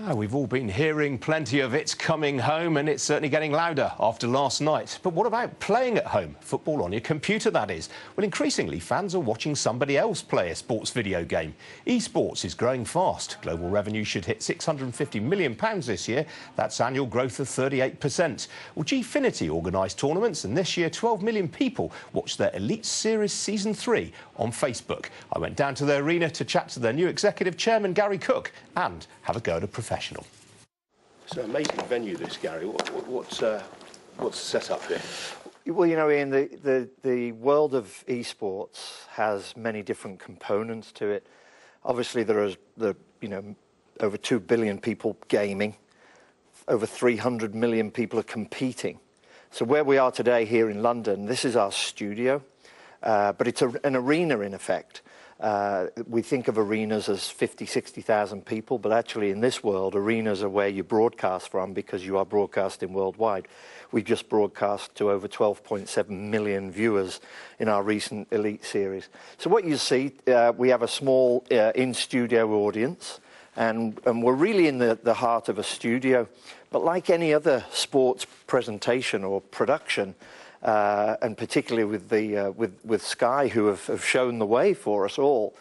We've all been hearing plenty of "it's coming home," and it's certainly getting louder after last night. But what about playing at home? Football on your computer, that is. Well, increasingly, fans are watching somebody else play a sports video game. Esports is growing fast. Global revenue should hit £650 million this year. That's annual growth of 38%. Well, Gfinity organised tournaments, and this year 12 million people watched their Elite Series Season 3 on Facebook. I went down to their arena to chat to their new executive chairman, Gary Cook, and have a go at a professional. It's an amazing venue, this, Gary. What's the setup here? Well, you know, Ian, the world of esports has many different components to it. Obviously, there is over 2 billion people gaming, over 300 million people are competing. So where we are today here in London, this is our studio, but it's an arena in effect. We think of arenas as 50, 60,000 people, but actually in this world, arenas are where you broadcast from because you are broadcasting worldwide. We just broadcast to over 12.7 million viewers in our recent Elite Series. So what you see, we have a small in-studio audience, and we're really in the heart of a studio. But like any other sports presentation or production, and particularly with Sky, who have shown the way for us all,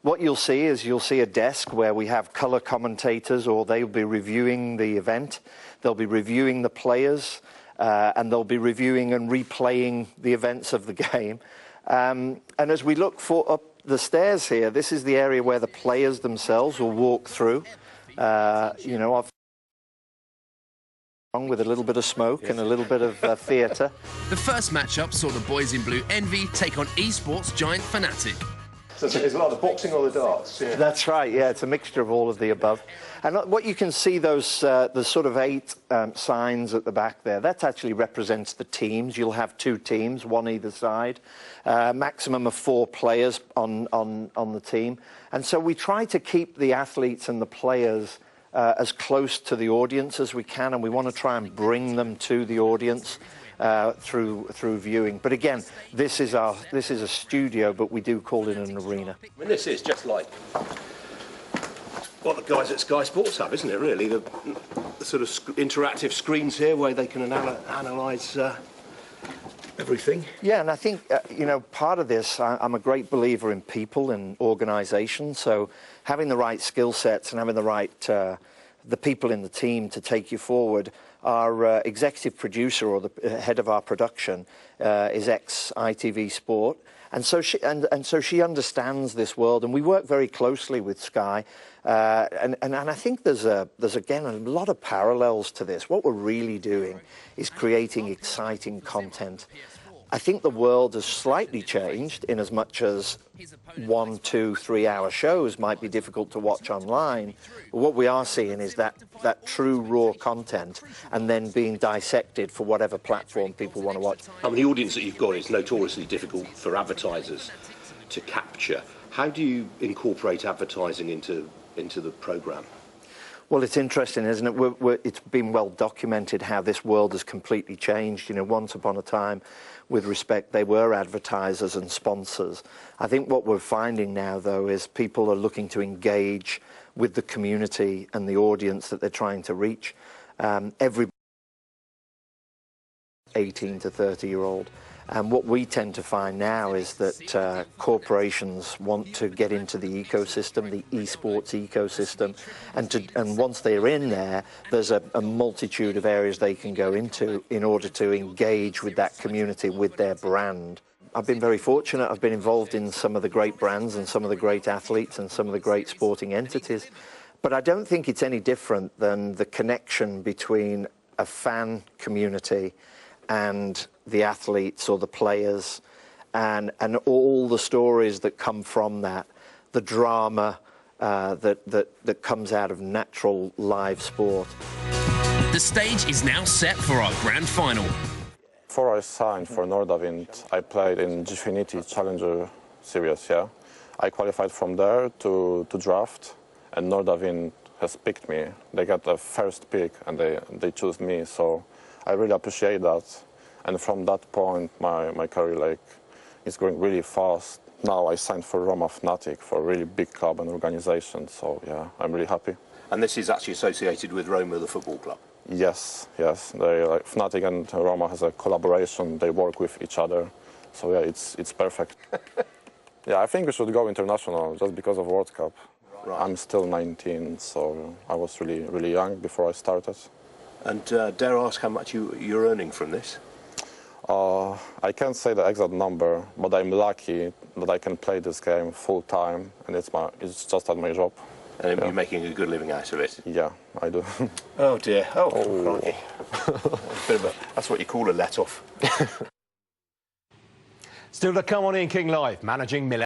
what you'll see is a desk where we have colour commentators, or they'll be reviewing the event, they'll be reviewing the players, and they'll be reviewing and replaying the events of the game. And as we look up the stairs here, this is the area where the players themselves will walk through. With a little bit of smoke and a little bit of theatre. The first matchup saw the boys in blue Envy take on esports giant Fnatic. So it's a lot of the boxing or the darts? Yeah. That's right, yeah, it's a mixture of all of the above. And what you can see, the sort of 8 signs at the back there, that actually represents the teams. You'll have 2 teams, one either side, maximum of 4 players on the team. And so we try to keep the athletes and the players as close to the audience as we can, and we want to try and bring them to the audience through viewing. But again, this is a studio, but we do call it an arena. I mean, this is just like what the guys at Sky Sports have, isn't it, really? The sort of interactive screens here where they can analyse everything. Yeah, and I think, part of this, I'm a great believer in people and organisations, so having the right skill sets and having the right, the people in the team to take you forward. Our executive producer, or the head of our production, is ex-ITV Sport, and so she understands this world, and we work very closely with Sky, and I think there's again a lot of parallels to this. What we're really doing is creating exciting content. I think the world has slightly changed in as much as 1, 2, 3 hour shows might be difficult to watch online. But what we are seeing is that true raw content, and then being dissected for whatever platform people want to watch. I mean, the audience that you've got is notoriously difficult for advertisers to capture. How do you incorporate advertising into the programme? Well, it's interesting, isn't it? It's been well documented how this world has completely changed. You know, once upon a time, with respect, they were advertisers and sponsors. I think what we're finding now, though, is people are looking to with the community and the audience that they're trying to reach. Every 18 to 30-year-old. And what we tend to find now is that corporations want to get into the ecosystem, the esports ecosystem, and once they're in there, there's a multitude of areas they can go into in order to engage with that community, with their brand. I've been very fortunate. I've been involved in some of the great brands and some of the great athletes and some of the great sporting entities, but I don't think it's any different than the connection between a fan community and the athletes or the players, and all the stories that come from that, the drama that comes out of natural live sport. The stage is now set for our grand final. Before I signed for Nordavind, I played in Gfinity Challenger Series, yeah. I qualified from there to draft, and Nordavind has picked me. They got the first pick, and they chose me, so I really appreciate that. And from that point, my career is going really fast. now I signed for Roma Fnatic, for a really big club and organization. So yeah, I'm really happy. And this is actually associated with Roma, the football club? Yes, yes. They, like, Fnatic and Roma has a collaboration. They work with each other. So yeah, it's perfect. Yeah, I think we should go international just because of World Cup. Right. I'm still 19, so I was really, really young before I started. And dare I ask how much you're earning from this? I can't say the exact number, but I'm lucky that I can play this game full time, and it's just at my job. And you're making a good living out of it? Yeah, I do. Oh dear. Oh. Crikey. That's what you call a let-off. Still to come on in King Live, managing Milan.